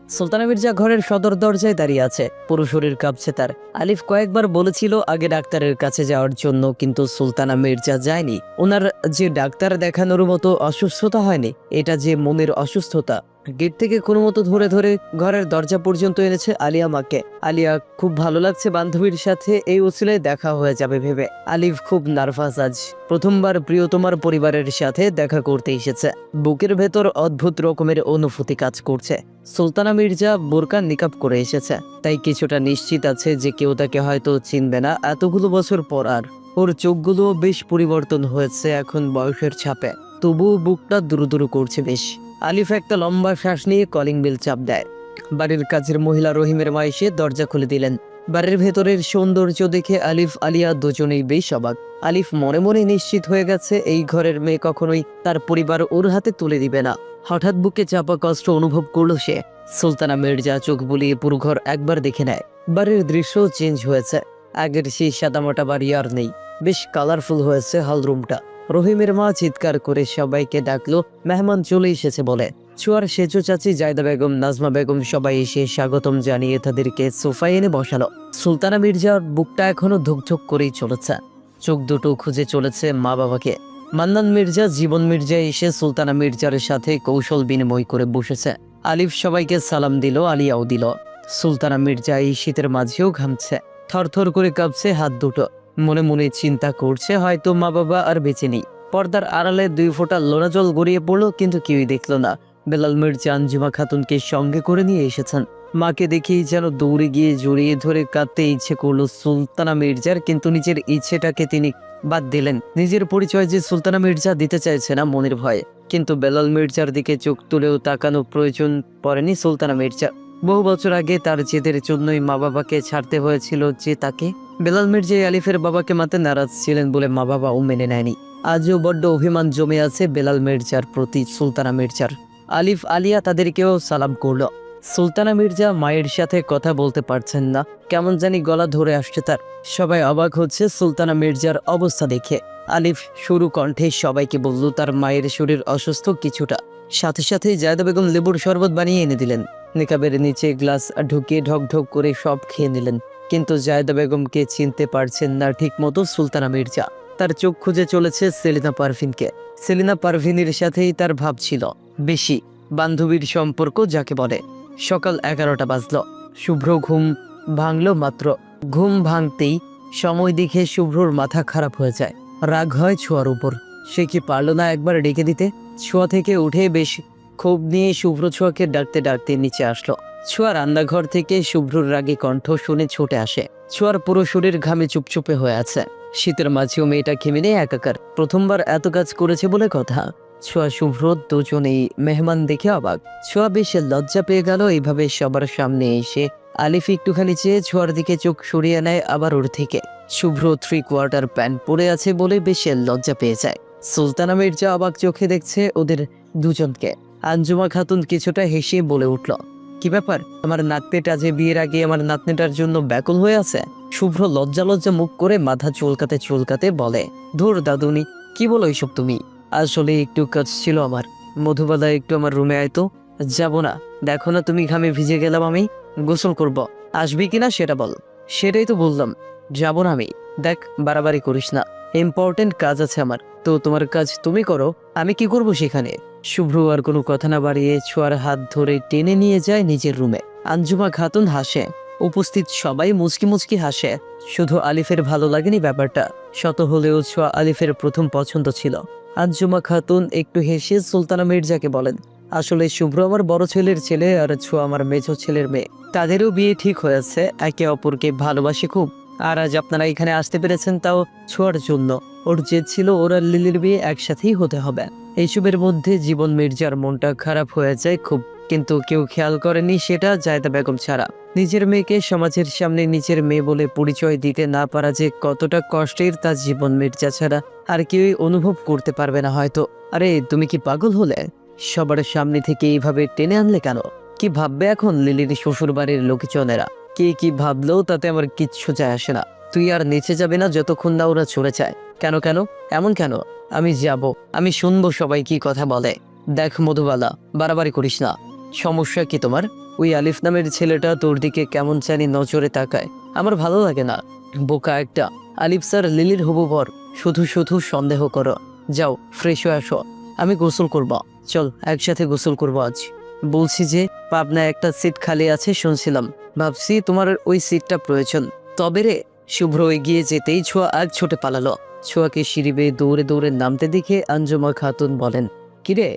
সুলতানা মির্জা ঘরের সদর দরজায় দাঁড়িয়ে আছে, পুরো শরীর কাঁপছে তার। আলিফ কয়েকবার বলেছিল আগে ডাক্তারের কাছে যাওয়ার জন্য, কিন্তু সুলতানা মির্জা যায়নি। ওনার যে ডাক্তার দেখানোর মতো অসুস্থতা হয়নি, এটা যে মনের অসুস্থতা। গেট থেকে কোনো মতো ধরে ধরে ঘরের দরজা পর্যন্ত এনেছে আলিয়া মাকে। আলিয়া খুব ভালো লাগছে বান্ধবীর সাথে এই উসিলায় দেখা হয়ে যাবে ভেবে। আলিফ খুব নার্ভাস, আজ প্রথমবার প্রিয়তমার পরিবারের সাথে দেখা করতে এসেছে। বুকের ভেতর অদ্ভুত রকমের অনুভূতি কাজ করছে। সুলতানা মির্জা বোরকা নিকাব করে এসেছে, তাই কিছুটা নিশ্চিত আছে যে কেউ তাকে হয়তো চিনবে না এতগুলো বছর পর। আর ওর চোখগুলো বেশ পরিবর্তন হয়েছে এখন বয়সের ছাপে, তবুও বুকটা দুরুদুরু করছে বেশ। আলিফ একটা লম্বা শ্বাস নিয়ে কলিং বেল চাপ দেয়। বাড়ির কাজের মহিলা রহিমের মা এসে দরজা খুলে দিলেন। বাড়ির ভেতরের সৌন্দর্য দেখে আলিফ আলিয়া দুজনেই বেশ অবাক। আলিফ মনে মনে নিশ্চিত হয়ে গেছে এই ঘরের মেয়ে কখনোই তার পরিবার ওর হাতে তুলে দিবে না। হঠাৎ বুকে চাপা কষ্ট অনুভব করলো সে। সুলতানা মির্জা চোখ বুলিয়ে পুরো ঘর একবার দেখে নেয়। বাড়ির দৃশ্য চেঞ্জ হয়েছে, আগের সেই সাদামাটা বাড়ি আর নেই, বেশ কালারফুল হয়েছে হল রুমটা। রহিমের মা চিৎকার করে সবাইকে ডাকলো, মেহমান চলে এসেছে বলে। ছোঁয়ার সেজো চাচি জায়দা বেগম, নাজমা বেগম সবাই এসে স্বাগতম জানিয়ে তাদেরকে সোফায় এনে বসালো। সুলতানা মির্জার বুকটা এখনো ধুকধুক করেই চলেছে, চোখ দুটো খুঁজে চলেছে মা বাবাকে। মান্নান মির্জা, জীবন মির্জা এসে সুলতানা মির্জার সাথে কৌশল বিনিময় করে বসেছে। আলিফ সবাইকে সালাম দিল, আলিয়াও দিল। সুলতানা মির্জা এই শীতের মাঝেও ঘামছে, থরথর করে কাঁপছে হাত দুটো। মনে মনে চিন্তা করছে হয়তো মা বাবা আর বেঁচে নেই। পর্দার আড়ালে 2 ফোঁটা লোনা জল গড়িয়ে পড়লো, কিন্তু কেউই দেখলো না। বেলাল মির্জা আঞ্জুমা খাতুনকে সঙ্গে করে নিয়ে এসেছেন। মাকে দেখেই যেন দৌড়ে গিয়ে জড়িয়ে ধরে কাঁদতে ইচ্ছে করলো সুলতানা মির্জার, কিন্তু নিজের ইচ্ছেটাকে তিনি বাদ দিলেন। নিজের পরিচয় যে সুলতানা মির্জা দিতে চাইছে না মনের ভয়ে, কিন্তু বেলাল মির্জার দিকে চোখ তুলেও তাকানো প্রয়োজন পড়েনি সুলতানা মির্জা। বহু বছর আগে তার জেদের জন্যই মা বাবাকে ছাড়তে হয়েছিল যে তাকে। বেলাল মির্জা আলিফের বাবাকে মাতে নারাজ ছিলেন বলে মা বাবাও মেনে নেয়নি। আজও বড্ড অভিমান জমে আছে বেলাল মির্জার প্রতি সুলতানা মির্জার। আলিফ আলিয়া তাদেরকেও সালাম করলো। সুলতানা মির্জা মায়ের সাথে কথা বলতে পারছেন না, কেমন জানি গলা ধরে আসছে তার। সবাই অবাক হচ্ছে সুলতানা মির্জার অবস্থা দেখে। আলিফ সরু কণ্ঠে সবাইকে বলল তার মায়ের শরীর অসুস্থ কিছুটা। সাথে সাথে জায়দা বেগম লেবুর শরবত বানিয়ে এনে দিলেন। নিকাবের নিচে গ্লাস ঢুকিয়ে ঢক ঢক করে সব খেয়ে নিলেন, কিন্তু জায়দা বেগমকে চিনতে পারছেন না ঠিক মতো সুলতানা মির্জা। তার চোখ খুঁজে চলেছে সেলিনা পারভিনকে। সেলিনা পারভিনের সাথেই তার ভাব ছিল বেশি, বান্ধবীর সম্পর্ক যাকে বলে। সকাল 11টা বাজলো, শুভ্র ঘুম ভাঙলো মাত্র। ঘুম ভাঙতেই সময় দেখে শুভ্রর মাথা খারাপ হয়ে যায়। রাগ হয় ছোঁয়ার উপর। সে কি পারল না একবার ডেকে দিতে? ছোঁয়া থেকে উঠে বেশ ক্ষোভ নিয়ে শুভ্র ছোঁয়াকে ডাকতে ডাকতে নিচে আসলো। ছোঁয়া রান্নাঘর থেকে শুভ্রর রাগী কণ্ঠ শুনে ছুটে আসে। ছোঁয়ার পুরো শরীর ঘামে চুপচুপে হয়ে আছে। শীতের মাঝেও মেয়েটা ঘেমে নেই একাকার। প্রথমবার এত কাজ করেছে বলে কথা। ছোঁয়া শুভ্র দুজনেই মেহমান দেখে অবাক। ছোঁয়া বেশ লজ্জা পেয়ে গেল এইভাবে সবার সামনে এসে। আলিফ একটুখানি চেয়ে ছোঁয়ার দিকে চোখ সরিয়ে নেয় আবার ওর থেকে। শুভ্র 3/4 প্যান্ট পরে আছে বলে বেশ লজ্জা পেয়ে যায়। সুলতানা মির্জা অবাক চোখে দেখছে ওদের দুজনকে। আঞ্জুমা খাতুন কিছুটা হেসে বলে উঠল, কি ব্যাপার, আমার নাতনিটা যে বিয়ের আগে আমার নাতনিটার জন্য ব্যাকুল হয়ে আছে। শুভ্র লজ্জা লজ্জা মুখ করে মাথা চুলকাতে চুলকাতে বলে, ধুর দাদুনি, কি বলো এইসব তুমি? আসলে একটু কাজ ছিল আমার। মধুবালা একটু আমার রুমে আয় তো। যাবো না, দেখো না তুমি ঘামে ভিজে গেলাম, আমি গোসল করব, আসবি কিনা সেটা বল। সেটাই তো বললাম, যাবো না আমি। দেখ বাড়াবাড়ি করিস না, ইম্পর্টেন্ট কাজ আছে আমার। তো তোমার কাজ তুমি করো, আমি কি করব সেখানে? শুভ্র আর কোনো কথা না বাড়িয়ে ছোঁয়ার হাত ধরে টেনে নিয়ে যায় নিজের রুমে। আঞ্জুমা খাতুন হাসে, উপস্থিত সবাই মুচকি মুচকি হাসে। শুধু আলিফের ভালো লাগেনি ব্যাপারটা। শত হলেও ছোঁয়া আলিফের প্রথম পছন্দ ছিল। আঞ্জুমা খাতুন একটু হেসে সুলতানা মির্জাকে বলেন, আসলে শুভ্র আমার বড় ছেলের ছেলে আর ছোঁয়া আমার মেজো ছেলের মেয়ে। তাদেরও বিয়ে ঠিক হয়েছে, একে অপরকে ভালোবাসে খুব। আর আজ আপনারা এখানে আসতে পেরেছেন তাও ছোঁয়ার জন্য। ওর জেদ ছিল ওর আর লিলির বিয়ে একসাথেই হতে হবে। এইসবের মধ্যে জীবন মির্জার মনটা খারাপ হয়ে যায় খুব, কিন্তু কেউ খেয়াল করেনি সেটা জায়দা বেগম ছাড়া। নিজের মেয়েকে সমাজের সামনে নিজের মেয়ে বলে পরিচয় দিতে না পারা যে কতটা কষ্টের তা জীবন মির্জা ছাড়া আর কেউই অনুভব করতে পারবে না হয়তো। আরে তুমি কি পাগল হলে? সবার সামনে থেকে এইভাবে টেনে আনলে কেন? কি ভাববে এখন লিলির শ্বশুর বাড়ির লোকজনেরা? কে কি ভাবলেও তাতে আমার কিচ্ছু যায় আসে না। তুই আর নিচে যাবে না যতক্ষণ না ওরা চলে যায়। কেন কেন এমন কেন? আমি যাব, আমি শুনবো সবাই কি কথা বলে। দেখ মধুবালা, বাড়াবাড়ি করিস না। সমস্যা কি তোমার? ওই আলিফ নামের ছেলেটা তোর দিকে কেমন জানি নজরে তাকায়, আমার ভালো লাগে না। বোকা একটা। আলিফ স্যার লিলির হবু বর, শুধু শুধু সন্দেহ করো। যাও ফ্রেশ হয়ে আসো, আমি গোসল করব। চল একসাথে গোসল করবো আজ। বলছি যে পাবনায় একটা সিট খালি আছে শুনছিলাম, ভাবছি তোমার ওই সিটটা প্রয়োজন। তবে রে। শুভ্র এগিয়ে যেতেই ছোঁয়া আগ ছুটে পালালো। ছোঁয়াকে সিঁড়ি বেয়ে দৌড়ে দৌড়ে নামতে দেখে আঞ্জুমা খাতুন বলেন, কিরে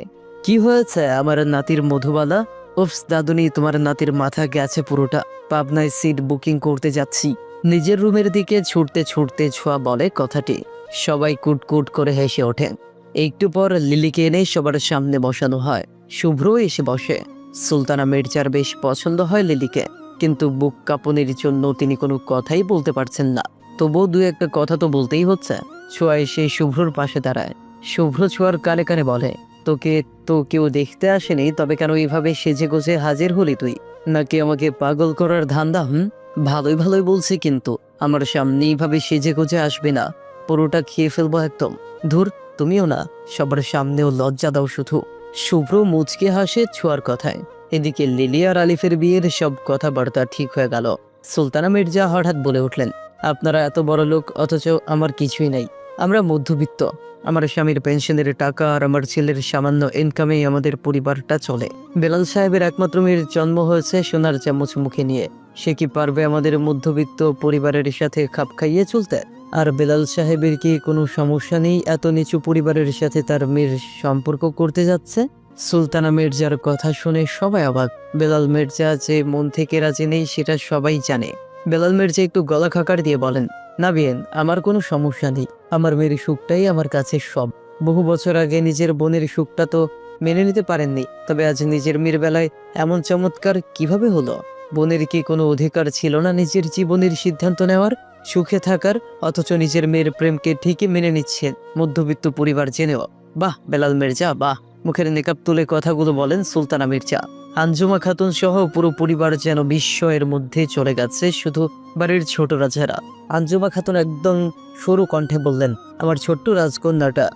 কি হয়েছে আমার নাতির মধুবালা? উফস দাদুনি, তোমার নাতির মাথা গেছে পুরোটা। পাবনায় সিট বুকিং করতে যাচ্ছি। নিজের রুমের দিকে ছুটতে ছুটতে ছোঁয়া বলে কথাটি। সবাই কুটকুট করে হেসে ওঠে। একটু পর লিলিকে এনে সবার সামনে বসানো হয়। শুভ্র এসে বসে। সুলতানা মির্জার বেশ পছন্দ হয় লিলিকে, কিন্তু বুক কাঁপনির জন্য তিনি কোনো কথাই বলতে পারছেন না। তবুও দু একটা কথা তো বলতেই হচ্ছে। ছোঁয়া এসে শুভ্রর পাশে দাঁড়ায়। শুভ্র ছোঁয়ার কানে কানে বলে, তোকে তো কেউ দেখতে আসেনি, তবে কেন এইভাবে সেজে গোজে হাজির হলি তুই? নাকি আমাকে পাগল করার ধান্দা? ভালোই ভালোই বলছি, কিন্তু আমার সামনে এইভাবে সেজে গোজে আসবে না, পুরোটা খেয়ে ফেলবো একদম। ধুর, তুমিও না, সবার সামনেও লজ্জা দাও শুধু। শুভ্র মুচকে হাসে ছোঁয়ার কথায়। এদিকে লিলি আর আলিফের বিয়ের সব কথাবার্তা ঠিক হয়ে গেল। সুলতানা মির্জা হঠাৎ বলে উঠলেন, আপনারা এত বড় লোক অথচ আমার কিছুই নাই। আমরা মধ্যবিত্ত। আমার স্বামীর পেনশনের টাকা আর আমার ছেলের সামান্য ইনকামেই আমাদের পরিবারটা চলে। বেলাল সাহেবের একমাত্র মেয়ের জন্ম হয়েছে সোনার চামচ মুখে নিয়ে। সে কি পারবে আমাদের মধ্যবিত্ত পরিবারের সাথে খাপ খাইয়ে চলতে? আর বেলাল সাহেবের কি কোনো সমস্যা নেই এত নিচু পরিবারের সাথে তার মেয়ের সম্পর্ক করতে যাচ্ছে? সুলতানা মির্জার কথা শুনে সবাই অবাক। বেলাল মির্জা যে মন থেকে রাজি নেই সেটা সবাই জানে। বেলাল মির্জা একটু গলা খাকার দিয়ে বলেন, না বিয়েন, আমার কোনো সমস্যা নেই। আমার মেয়ের সুখটাই আমার কাছে সব। বহু বছর আগে নিজের বোনের সুখটা তো মেনে নিতে পারেননি, তবে আজ নিজের মেয়ের বেলায় এমন চমৎকার কিভাবে হলো? বোনের কি কোনো অধিকার ছিল না নিজের জীবনের সিদ্ধান্ত নেওয়ার, সুখে থাকার? অথচ নিজের মেয়ের প্রেমকে ঠিকই মেনে নিচ্ছেন মধ্যবিত্ত পরিবার জেনেও। বাহ বেলাল মির্জা বাহ। মুখের নেকাব তুলে কথাগুলো বলেন সুলতানা মির্জা। আঞ্জুমা খাতুন সহ পুরো পরিবার যেন বিস্ময়ের মধ্যে চলে গেছে, শুধু বাড়ির ছোটরা ছাড়া। আঞ্জুমা খাতুন একদম সরু কণ্ঠে বললেন, আমার ছোট্ট রাজকন্যাটা।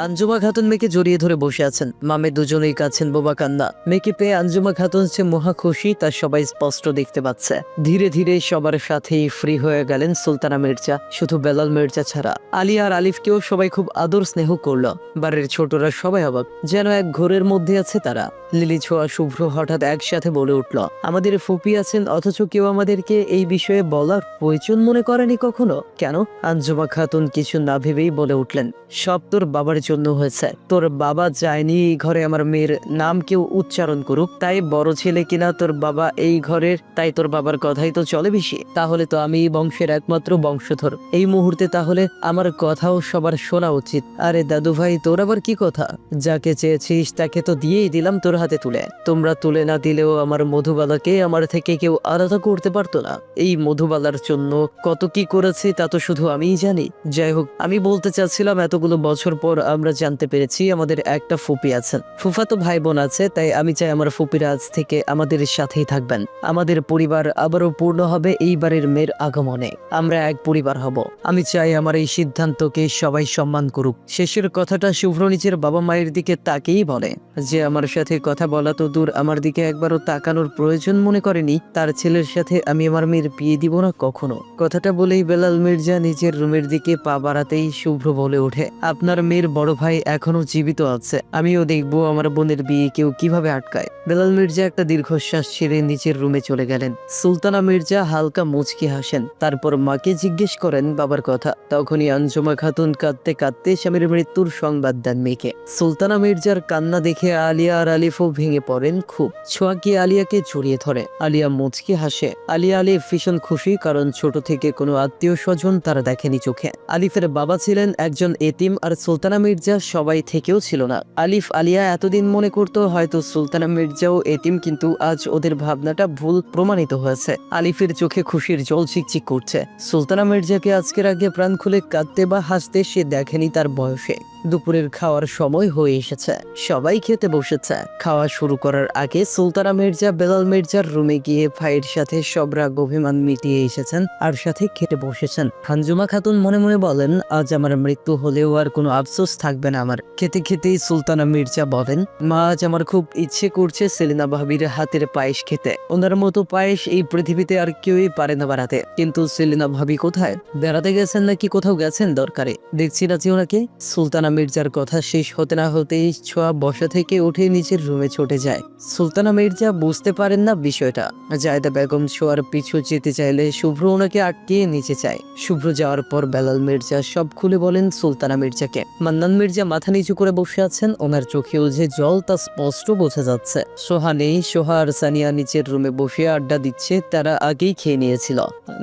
আঞ্জুমা খাতুন মেয়েকে জড়িয়ে ধরে বসে আছেন। মামে দুজনেই কাছেন বোবা কান্না। মেয়েকে পেয়ে আঞ্জুমা খাতুন সে মহা খুশি, তা সবাই স্পষ্ট দেখতে পাচ্ছে। ধীরে ধীরে সবার সাথেই ফ্রি হয়ে গেলেন সুলতানা মির্জা, শুধু বেলাল মির্জা ছাড়া। আলিয়া আর আলিফকেও সবাই খুব আদর স্নেহ করলো। বাড়ির ছোটরা সবাই অবাক, যেন এক ঘোরের মধ্যে আছে তারা। লিলি, ছোঁয়া, শুভ্র হঠাৎ একসাথে বলে উঠল, আমাদের ফুপি আছেন অথচ কেউ আমাদেরকে এই বিষয়ে বলার প্রয়োজন মনে করেনি কখনো। কেন? আঞ্জুমা খাতুন কিছু না ভেবেই বলে উঠলেন, সব তোর বাবার জন্য হয়েছে। তোর বাবা চায়নি এই ঘরে আমার মেয়ের নাম কেউ উচ্চারণ করুক, তাই বড় ছেলে কিনা তোর বাবা এই ঘরের, তাই তোর বাবার কথাই তো চলে বেশি। তাহলে তো আমি এই বংশের একমাত্র বংশধর এই মুহূর্তে, তাহলে আমার কথাও সবার শোনা উচিত। আরে দাদু ভাই, তোর আবার কি কথা? যাকে চেয়েছিস তাকে তো দিয়েই দিলাম তোর হাতে তুলে। তোমরা তুলে না দিলেও আমার মধুবালাকে আমার থেকে কেউ আলাদা করতে পারতো না। এই মধুবালার জন্য কত কি করেছি তা তো শুধু আমিই জানি। যাই হোক, আমি বলতে চাচ্ছিলাম, এতগুলো বছর পর আমরা জানতে পেরেছি আমাদের একটা ফুপি আছেন। ফুফাতো ভাই বোন আছে, তাই আমি চাই আমার ফুপিরা আজ থেকে আমাদের সাথেই থাকবেন। আমাদের পরিবার আবারও পূর্ণ হবে এইবারের মেয়ের আগমনে। আমরা এক পরিবার হব। আমি চাই আমার এই সিদ্ধান্তকে সবাই সম্মান করুক। শেষের কথাটা শুভ্র নিজের বাবা মায়ের দিকে তাকেই বলে। যে আমার সাথে কথা বলা তো দূর, আমার দিকে একবারও তাকানোর প্রয়োজন মনে করেনি, তার ছেলের সাথে আমি আমার মেয়ের বিয়ে দিব না কখনো। কথাটা বলেই বেলাল মির্জা নিজের রুমের দিকে পা বাড়াতেই শুভ্র বলে ওঠে, আপনার মেয়ের বড় ভাই এখনো জীবিত আছে, আমিও দেখবো আমার বোনের বিয়ে কেউ কিভাবে আটকায়। বেলাল মির্জা একটা দীর্ঘশ্বাস ছেড়ে নিচের রুমে চলে গেলেন। সুলতানা মির্জা হালকা মুচকি হাসেন, তারপর মাকে জিজ্ঞেস করেন বাবার কথা। তখনই আঞ্জুমা খাতুন কাঁদতে কাঁদতে স্বামীর মৃত্যুর সংবাদ দেন মেয়েকে। সুলতানা মির্জার কান্না দেখে আলিয়া আর আলিফও ভেঙে পড়েন খুব। ছোঁয়া গিয়ে আলিয়াকে জড়িয়ে ধরে। আলিয়া মুচকি হাসে। আলিয়া আলিফ ভীষণ খুশি, কারণ ছোট থেকে কোনো আত্মীয় স্বজন তারা দেখেনি চোখে। আলিফের বাবা ছিলেন একজন এতিম, আর সুলতানা মির্জা সবাই থেকেও ছিল না। আলিফ আলিয়া এতদিন মনে করতো হয়তো সুলতানা মির্জাও এতিম, কিন্তু আজ ওদের ভাবনাটা ভুল প্রমাণিত হয়েছে। আলিফের চোখে খুশির জল চিকচিক করছে। সুলতানা মির্জাকে আজকের আগে প্রাণ খুলে কাঁদতে বা হাসতে সে দেখেনি তার বয়সে। দুপুরের খাওয়ার সময় হয়ে এসেছে, সবাই খেতে বসেছে। খাওয়া শুরু করার আগে সুলতানা মির্জা বেলাল মির্জার রুমে গিয়ে ভাইয়ের সাথে সব রাগ অভিমান মিটিয়ে এসেছেন আর সাথে খেতে বসেছেন। হানজুমা খাতুন মনে মনে বলেন, আজ আমার মৃত্যু হলেও আর কোনো আফসোস থাকবে না আমার। খেতে খেতেই সুলতানা মির্জা বলেন, মা আজ আমার খুব ইচ্ছে করছে সেলিনা ভাবির হাতের পায়েস খেতে। ওনার মতো পায়েস এই পৃথিবীতে আর কেউই পারে না বানাতে। কিন্তু সেলিনা ভাবি কোথায়? বেড়াতে গেছেন নাকি কোথাও গেছেন দরকারে, দেখছি না যে ওনাকে। সুলতানা মির্জার কথা শেষ হতে না হতেই ছোঁয়া বসা থেকে উঠে নিচের রুমে ছুটে যায়। সুলতানা মির্জা বুঝতে পারেন না বিষয়টা। জায়দা বেগম ছোঁয়ার পিছু যেতে চাইলে শুভ্র ওনাকে আটকিয়ে নিচে যায়। শুভ্র যাওয়ার পর বেলাল মির্জা সব খুলে বলেন সুলতানা মির্জাকে। মান্নান মির্জা মাথা নিচু করে বসে আছেন, ওনার চোখেও যে জল তা স্পষ্ট বোঝা যাচ্ছে। সোহা নেই, সোহা আর সানিয়া নিচের রুমে বসে আড্ডা দিচ্ছে, তারা আগেই খেয়ে নিয়েছিল,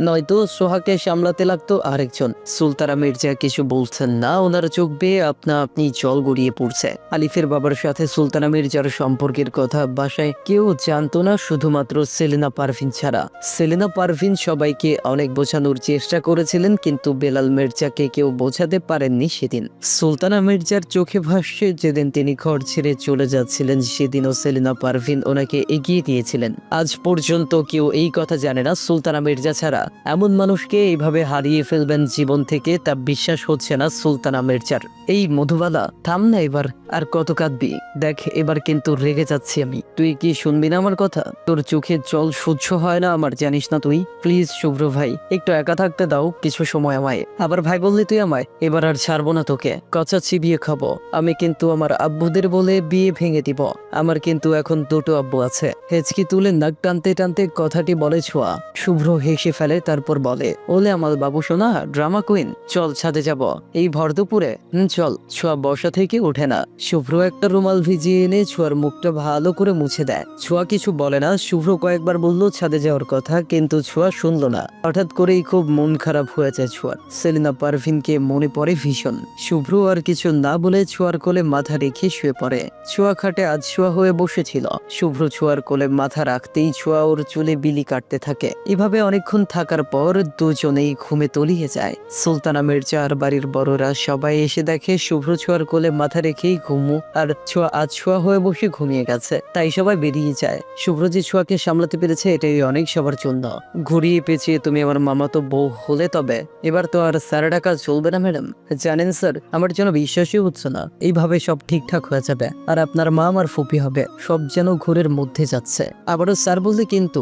নয়তো সোহাকে সামলাতে লাগতো আরেকজন। সুলতানা মির্জা কিছু বলছেন না, ওনার চোখ বেয়ে আপনা আপনি জল গড়িয়ে পড়ছে। আলিফের বাবার সাথে সুলতানা মির্জার সম্পর্কের কথা বাসায় কেউ জানতো না, শুধুমাত্র সেলিনা পারভিন ছাড়া। সেলিনা পারভিন সবাইকে অনেক বোঝানোর চেষ্টা করেছিলেন, কিন্তু বেলাল মির্জাকে কেউ বোঝাতে পারেননি সেদিন। সুলতানা মির্জার চোখে ভাসছে যেদিন তিনি ঘর ছেড়ে চলে যাচ্ছিলেন, সেদিনও সেলিনা পারভিন ওনাকে এগিয়ে দিয়েছিলেন। আজ পর্যন্ত কেউ এই কথা জানে না সুলতানা মির্জা ছাড়া এমন মানুষকে এইভাবে হারিয়ে ফেলবেন জীবন থেকে, তা বিশ্বাস হচ্ছে না সুলতানা মির্জার। এই মধুবালা থাম না এবার, আর কত কাঁদবি? দেখ এবার কিন্তু রেগে যাচ্ছি আমি, তুই কি শুনবি না আমার কথা? তোর চোখে জল সহ্য হয় না আমার, জানিস না তুই? প্লিজ শুভ্র ভাই, একটু একা থাকতে দাও কিছু সময় আমায়। আবার ভাই বললি তুই আমায়? এবার আর ছাড়বো না তোকে, কচা চিবিয়ে খাবো। আমি কিন্তু আমার আব্বুদের বলে বিয়ে ভেঙে দিব। আমার কিন্তু এখন দুটো আব্বু আছে। হেঁচকি তুলে নাক টানতে টানতে কথাটি বলে ছোঁয়া। শুভ্র হেসে ফেলে, তারপর বলে, ওলে আমার বাবু সোনা, ড্রামা কুইন, চল ছাদে যাব এই ভর দুপুরে। চল। ছোঁয়া বসা থেকে ওঠে না। শুভ্র একটা রুমাল ভিজিয়ে এনে ছোঁয়ার মুখটা ভালো করে মুছে দেয়। ছোঁয়া কিছু বলে না। শুভ্র কয়েকবার বলল ছাদে যাওয়ার কথা, কিন্তু ছোঁয়া শুনল না। হঠাৎ করেই খুব মন খারাপ হয়ে যায় ছোঁয়ার। সেলিনা পারভিনকে মনে পড়ে ভীষণ। শুভ্র আর কিছু না বলে ছোঁয়ার কোলে মাথা রেখে শুয়ে পড়ে। ছোঁয়া খাটে আধশোয়া হয়ে বসেছিল। শুভ্র ছোঁয়ার কোলে মাথা রাখতেই ছোঁয়া ওর চুলে বিলি কাটতে থাকে। এভাবে অনেকক্ষণ থাকার পর দুজনেই ঘুমে তলিয়ে যায়। সুলতানা মির্জা আর বাড়ির বড়রা সবাই এসে দেখে শুভ্র ছোঁয়ার কোলে মাথা রেখেই ঘুমু, আর ছোঁয়া আধশোয়া হয়ে বসে ঘুমিয়ে গেছে। তাই সবাই বেরিয়ে যায়। শুভ্র যে ছোঁয়াকে সামলাতে পেরেছে এটাই অনেক সবার জন্য। ঘুরিয়ে পেঁচিয়ে তুমি আমার মামাতো বউ হলে তবে এবার তো আর স্যার ডাকা চলবে না ম্যাডাম। জানেন স্যার, আমার যেন বিশ্বাসই হচ্ছে না এইভাবে সব ঠিকঠাক হয়ে যাবে আর আপনার মা আমার ফুপি হবে। সব যেন ঘোরের মধ্যে যাচ্ছে। আবারও স্যার বলতে কিন্তু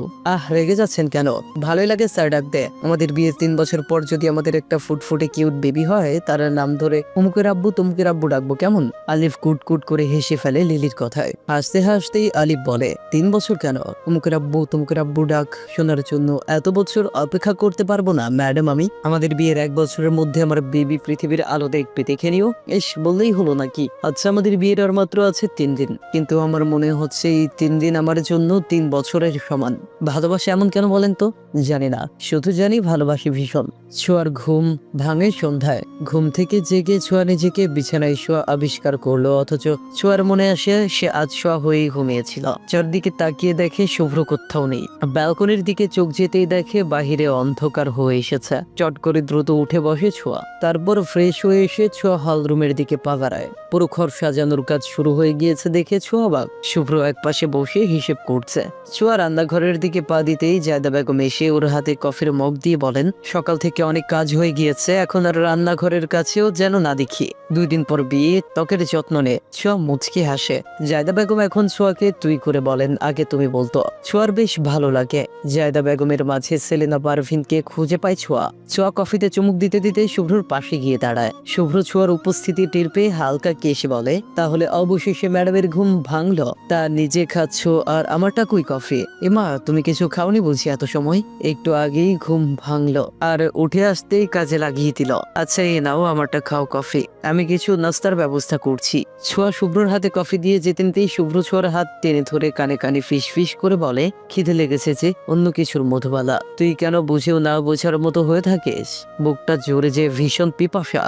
রেগে যাচ্ছেন কেন? ভালোই লাগে স্যার ডাক দে। আমাদের বিয়ের 3 বছর পর যদি আমাদের একটা ফুটফুটে কিউট বেবি হয়, তার নাম ধরে অমুকের আব্বু তমুকের আব্বু ডাকবো কেমন? আলিফ কুট কুট করে হেসে ফেলে লিলির কথায়। হাসতে হাসতেই আলিফ বলে, 3 বছর কেন? অমুকের আব্বু তমুকের আব্বু ডাক শোনার জন্য এত বছর অপেক্ষা করতে পারবো না ম্যাডাম আমি। আমাদের বিয়ের 1 বছরের মধ্যে আমার বেবি পৃথিবীর আলো দেখবে, দেখে নিও। এস বললেই হলো নাকি? আচ্ছা আমাদের বিয়ের আর মাত্র আছে 3 দিন, কিন্তু আমার মনে হচ্ছে এই 3 দিন আমার জন্য 3 বছরের সমান। ভালোবাসা এমন কেন বলেন তো? জানি না, শুধু জানি ভালোবাসি ভীষণ। ছোঁয়ার ঘুম ভাঙে সন্ধ্যায়। ঘুম থেকে জেগে ছোঁয়া নিজেকে বিছানায় শোয়া আবিষ্কার করলো, অথচ ছোঁয়ার মনে আসে সে আজ শোয়া হয়েই ঘুমিয়েছিল। চারদিকে তাকিয়ে দেখে শুভ্র কোথাও নেই। ব্যালকনির দিকে চোখ যেতেই দেখে বাহিরে অন্ধকার হয়ে এসেছে। চট করে দ্রুত উঠে বসে ছোঁয়া। তারপর ফ্রেশ হয়ে এসে ছোঁয়া হল রুমের দিকে পা বাড়ায়। পুরো ঘর সাজানোর কাজ শুরু হয়ে গিয়েছে দেখে ছোঁয়া অবাক। শুভ্র এক পাশে বসে হিসেব করছে। ছোঁয়া রান্নাঘরের দিকে পা দিতেই জায়দা বেগম এসে ওর হাতে কফির মগ দিয়ে বলেন, সকাল থেকে অনেক কাজ হয়ে গিয়েছে, এখন আর রান্নাঘরের কাছেও যেন না দেখি। 2 দিন পর বিয়ে, ত্বকের যত্ন নে। ছোঁয়া মুচকি হাসে। জায়দা বেগম এখন ছোঁয়াকে তুই করে বলেন, আগে তুমি বলতো। ছোঁয়ার বেশ ভালো লাগে। জায়দা বেগমের মাঝে সেলিনা পারভিনকে খুঁজে পায় ছোঁয়া। ছোঁয়া কফিতে চুমুক দিতে দিতে শুভ্রর পাশে গিয়ে দাঁড়ায়। শুভ্র ছোঁয়ার উপস্থিতি টের পেয়ে হালকা কেসে বলে, তাহলে অবশেষে ম্যাডামের ঘুম ভাঙলো? তা নিজে খাচ্ছ আর আমারটা কই কফি? এমা তুমি কিছু খাওনি বুঝি এত সময়? একটু আগেই ঘুম ভাঙলো আর উঠে আসতেই কাজে লাগিয়ে দিল। আচ্ছা এ নাও আমারটা খাও কফি, আমি কিছু নাস্তার ব্যবস্থা করছি। ছোঁয়া শুভ্রর হাতে কফি দিয়ে যেতে নিতেই শুভ্র ছোঁয়ার হাত টেনে ধরে কানে কানে ফিস ফিস করে বলে, খিদে লেগেছে যে অন্য কিছুর মধুবালা, তুই কেন বুঝেও না বোঝার মতো হয়ে থাকিস? বুকটা জোরে যে ভীষণ পিপাসা।